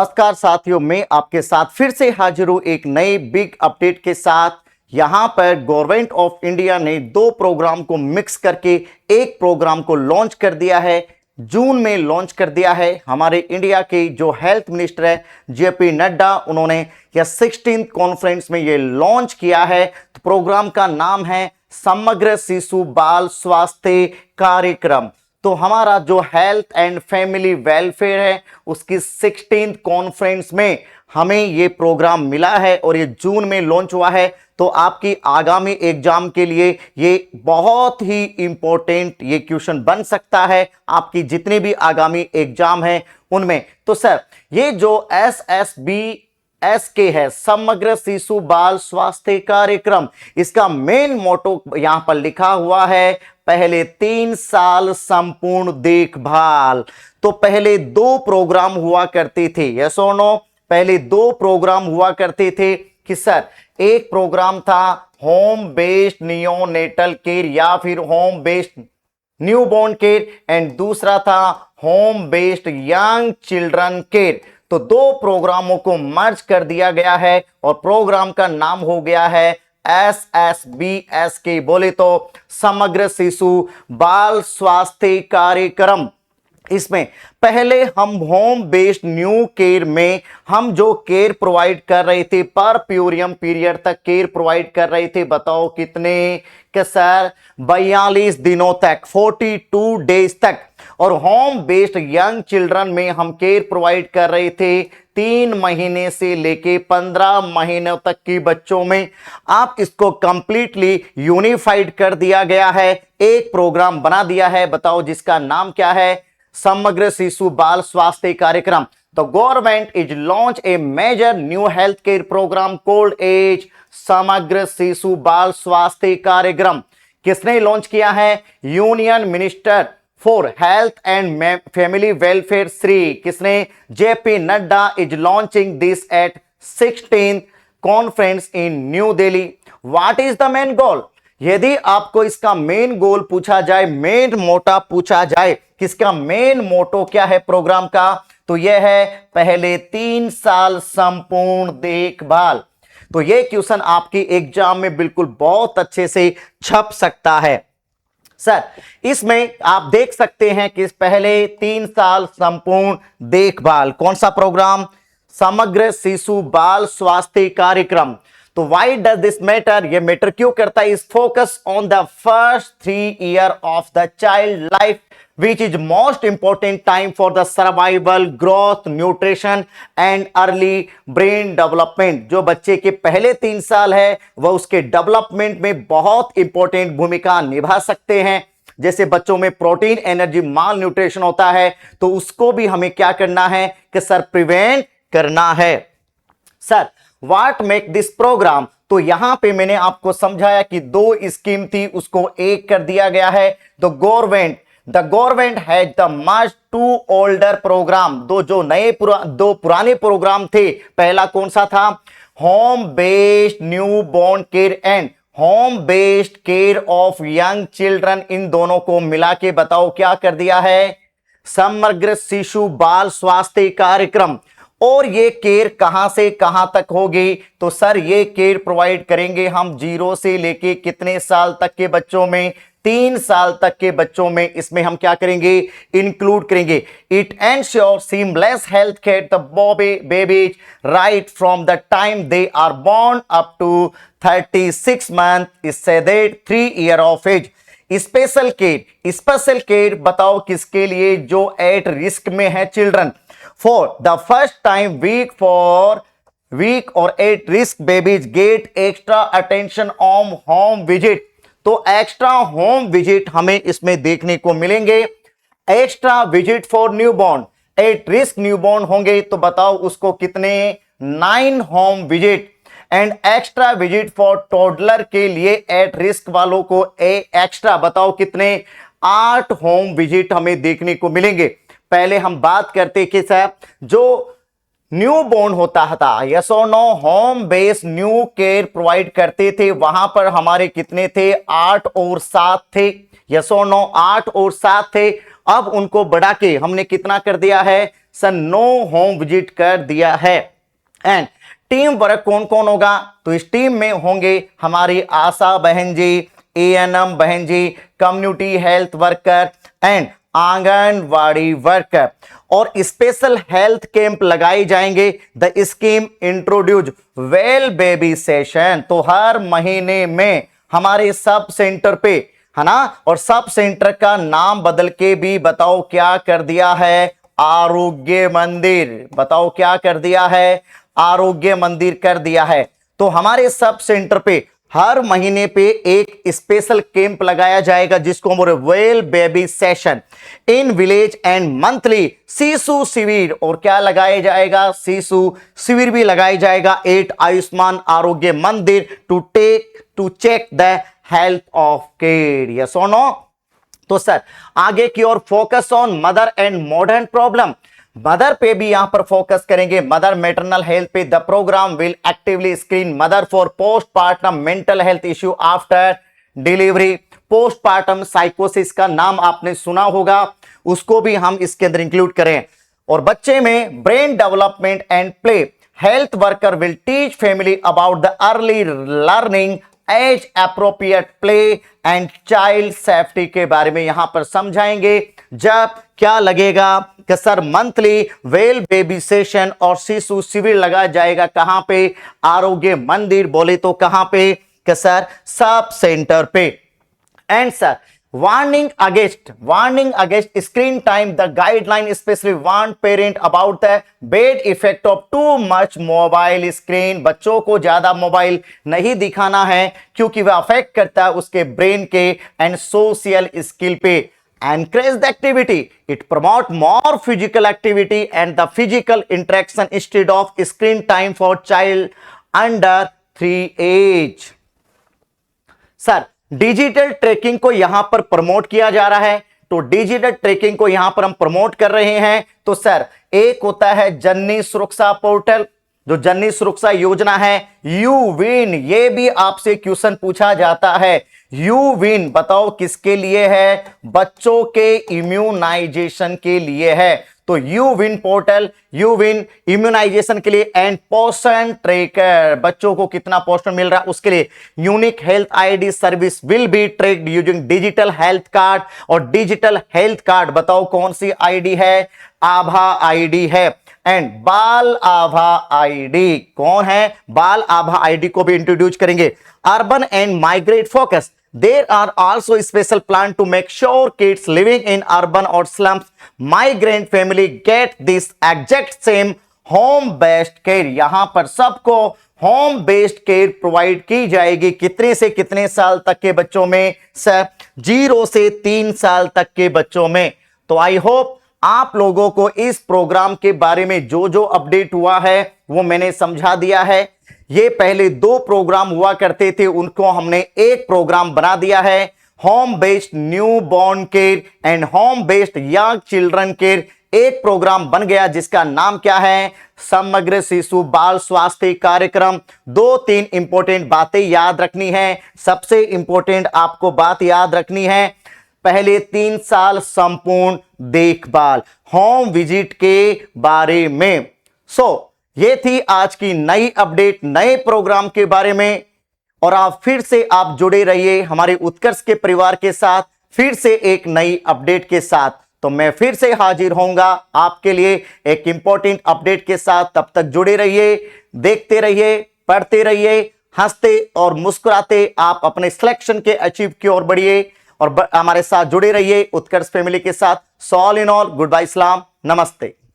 नमस्कार साथियों, मैं आपके साथ फिर से हाजिर हूं एक नए बिग अपडेट के साथ। यहां पर गवर्नमेंट ऑफ इंडिया ने दो प्रोग्राम को मिक्स करके एक प्रोग्राम को लॉन्च कर दिया है। जून में लॉन्च कर दिया है। हमारे इंडिया के जो हेल्थ मिनिस्टर है जेपी नड्डा, उन्होंने यह 16th कॉन्फ्रेंस में ये लॉन्च किया है। तो प्रोग्राम का नाम है समग्र शिशु बाल स्वास्थ्य कार्यक्रम। तो हमारा जो हेल्थ एंड फैमिली वेलफेयर है उसकी 16th कॉन्फ्रेंस में हमें ये प्रोग्राम मिला है और ये जून में लॉन्च हुआ है। तो आपकी आगामी एग्जाम के लिए ये बहुत ही इंपॉर्टेंट ये क्वेश्चन बन सकता है, आपकी जितने भी आगामी एग्जाम है उनमें। तो सर, ये जो SSBSK है, समग्र शिशु बाल स्वास्थ्य कार्यक्रम, इसका मेन मोटो यहां पर लिखा हुआ है पहले 3 साल संपूर्ण देखभाल। तो पहले दो प्रोग्राम हुआ करते थे, यस और नो, पहले दो प्रोग्राम हुआ करते थे कि सर, एक प्रोग्राम था होम बेस्ड नियोनेटल केयर या फिर home based newborn care and दूसरा था home based young children care. तो दो प्रोग्रामों को मर्ज कर दिया गया है और प्रोग्राम का नाम हो गया है SSBSK, बोले तो समग्र शिशु बाल स्वास्थ्य कार्यक्रम। इसमें पहले हम होम बेस्ड न्यू केयर में हम जो केयर प्रोवाइड कर रहे थे, पर प्यूरियम पीरियड तक केयर प्रोवाइड कर रहे थे। बताओ कितने के सर, 42 दिनों तक, 42 डेज तक। और होम बेस्ड यंग चिल्ड्रन में हम केयर प्रोवाइड कर रहे थे 3 महीने से लेके 15 महीनों तक की बच्चों में। आप इसको कंप्लीटली यूनिफाइड कर दिया गया है, एक प्रोग्राम बना दिया है। बताओ जिसका नाम क्या है, समग्र शिशु बाल स्वास्थ्य कार्यक्रम। The government is launch a major new healthcare program called as समग्र शिशु बाल स्वास्थ्य कार्यक्रम। किसने लॉन्च किया है? Union minister for health and family welfare Shri किसने? JP Nadda is launching this at 16th conference in New Delhi. What is the main goal? यदि आपको इसका मेन गोल पूछा जाए, मेन मोटा पूछा जाए, किसका मेन मोटो क्या है प्रोग्राम का, तो यह है पहले 3 साल संपूर्ण देखभाल। तो यह क्वेश्चन आपकी एग्जाम में बिल्कुल बहुत अच्छे से छप सकता है। सर, इसमें आप देख सकते हैं कि पहले 3 साल संपूर्ण देखभाल, कौन सा प्रोग्राम? समग्र शिशु बाल स्वास्थ्य कार्यक्रम। तो वाई डज दिस मैटर? ये मैटर क्यों करता है? इस focus on the first 3 year of the child life which is most important time for the survival, growth, nutrition and early brain development। जो बच्चे के पहले 3 साल है वह उसके डेवलपमेंट में बहुत इंपॉर्टेंट भूमिका निभा सकते हैं। जैसे बच्चों में प्रोटीन एनर्जी माल न्यूट्रिशन होता है, तो उसको भी हमें क्या करना है कि सर प्रिवेंट करना है। Sir, what make this program? तो यहां पे मैंने आपको समझाया कि 2 स्कीम थी, उसको एक कर दिया गया है। The government has the merged 2 older program। दो पुराने प्रोग्राम थे। पहला कौन सा था? Home based newborn care and home based care of young children. इन दोनों को मिला के बताओ क्या कर दिया है? समग्र शिशु बाल स्वास्थ्य कार्यक्रम। और ये केयर कहां से कहां तक होगी? तो सर, ये केयर प्रोवाइड करेंगे हम 0 से लेके कितने साल तक के बच्चों में? 3 साल तक के बच्चों में। इसमें हम क्या करेंगे? इंक्लूड करेंगे। It ensure seamless health care the babies right from the time they are born up to 36 month इससे 3 year of age. Special care बताओ किसके लिए? जो एट रिस्क में है children. For the first time week और at risk babies get extra attention on home visit. तो extra home visit हमें इसमें देखने को मिलेंगे। Extra visit for newborn, at risk newborn होंगे तो बताओ उसको कितने? 9 home visit. And extra visit for toddler के लिए एट रिस्क वालों को एक्स्ट्रा बताओ कितने? 8 होम विजिट हमें देखने को मिलेंगे। पहले हम बात करते कि सर, जो न्यू बोर्न होता था, यस और no, home based new care provide करते थे, वहां पर हमारे कितने थे? 8 और 7 थे। यस और नो, 8 और 7 थे। अब उनको बढ़ा के हमने कितना कर दिया है? सर नो होम विजिट कर दिया है। एंड टीम वर्क कौन कौन होगा, तो इस टीम में होंगे हमारी आशा बहन जी, एएनएम बहन जी, community health worker and anganwadi worker, और स्पेशल हेल्थ कैंप लगाए जाएंगे। The scheme introduce well baby session, तो हर महीने में हमारे सब सेंटर पे, है ना, और सब सेंटर का नाम बदल के भी बताओ क्या कर दिया है, आरोग्य मंदिर। बताओ क्या कर दिया है, आरोग्य मंदिर कर दिया है। तो हमारे सब सेंटर पे हर महीने पे एक स्पेशल कैंप लगाया जाएगा जिसको हम बोले well baby session in village and monthly शिशु शिविर, और क्या लगाया जाएगा, शिशु शिविर भी लगाया जाएगा eight Ayushman Arogya Mandir to check the health of kid. Yes और नो। तो सर आगे की ओर focus on mother and modern problem, mother पे भी यहां पर फोकस करेंगे, मदर मेटरनल हेल्थ पे। The programme will actively screen mother for postpartum mental health issue after delivery. Postpartum साइकोसिस का नाम आपने सुना होगा, उसको भी हम इसके अंदर इंक्लूड करें। और बच्चे में brain development and play, health worker will teach family about the early learning, age appropriate play and child safety के बारे में यहां पर समझाएंगे। जब क्या लगेगा कि sir monthly well baby session और शिशु शिविर लगाया जाएगा, कहां पे, आरोग्य मंदिर, बोले तो कहां पे, कि सर सब सेंटर पे। And sir warning against screen time, the guideline especially warn parent about the bad effect of too much mobile screen। बच्चों को ज्यादा मोबाइल नहीं दिखाना है क्योंकि वह अफेक्ट करता है उसके ब्रेन के एंड सोशल स्किल पे। encourage the activity, it promote more physical activity and the physical interaction instead of screen time for child under 3 age। Sir digital tracking को यहां पर प्रमोट किया जा रहा है, तो डिजिटल ट्रैकिंग को यहां पर हम प्रमोट कर रहे हैं। तो सर एक होता है जननी सुरक्षा पोर्टल, जो जननी सुरक्षा योजना है, यू विन, ये भी आपसे क्वेश्चन पूछा जाता है। यू विन बताओ किसके लिए है, बच्चों के इम्यूनाइजेशन के लिए है। तो U win portal, U win immunization के लिए एंड पोषण ट्रैकर, बच्चों को कितना पोषण मिल रहा है उसके लिए। Unique health ID service will be tracked using digital health card, और डिजिटल हेल्थ कार्ड बताओ कौन सी आईडी है, आभा आईडी है। एंड बाल आभा आईडी कौन है, बाल आभा आईडी को भी इंट्रोड्यूस करेंगे। Urban and migrate focus, there are also special plan to make sure kids living in urban or slums migrant family get this exact same home based care। यहां पर सबको होम बेस्ड केयर प्रोवाइड की जाएगी। कितने से कितने साल तक के बच्चों में, सर 0 से 3 साल तक के बच्चों में। तो आई होप आप लोगों को इस प्रोग्राम के बारे में जो जो अपडेट हुआ है वो मैंने समझा दिया है। ये पहले 2 प्रोग्राम हुआ करते थे, उनको हमने एक प्रोग्राम बना दिया है, home based newborn care and home based young children care. एक प्रोग्राम बन गया जिसका नाम क्या है, समग्र शिशु बाल स्वास्थ्य कार्यक्रम। 2-3 इंपॉर्टेंट बातें याद रखनी है। सबसे इंपॉर्टेंट आपको बात याद रखनी है, पहले 3 साल संपूर्ण देखभाल होम विजिट के बारे में। ये थी आज की नई अपडेट नए प्रोग्राम के बारे में। और आप फिर से आप जुड़े रहिए हमारे उत्कर्ष के परिवार के साथ, फिर से एक नई अपडेट के साथ। तो मैं फिर से हाजिर होऊंगा आपके लिए एक इंपॉर्टेंट अपडेट के साथ। तब तक जुड़े रहिए, देखते रहिए, पढ़ते रहिए, हंसते और मुस्कुराते आप अपने सिलेक्शन के अचीव की ओर बढ़िए और हमारे साथ जुड़े रहिए उत्कर्ष फैमिली के साथ। All in all goodbye, सलाम, नमस्ते।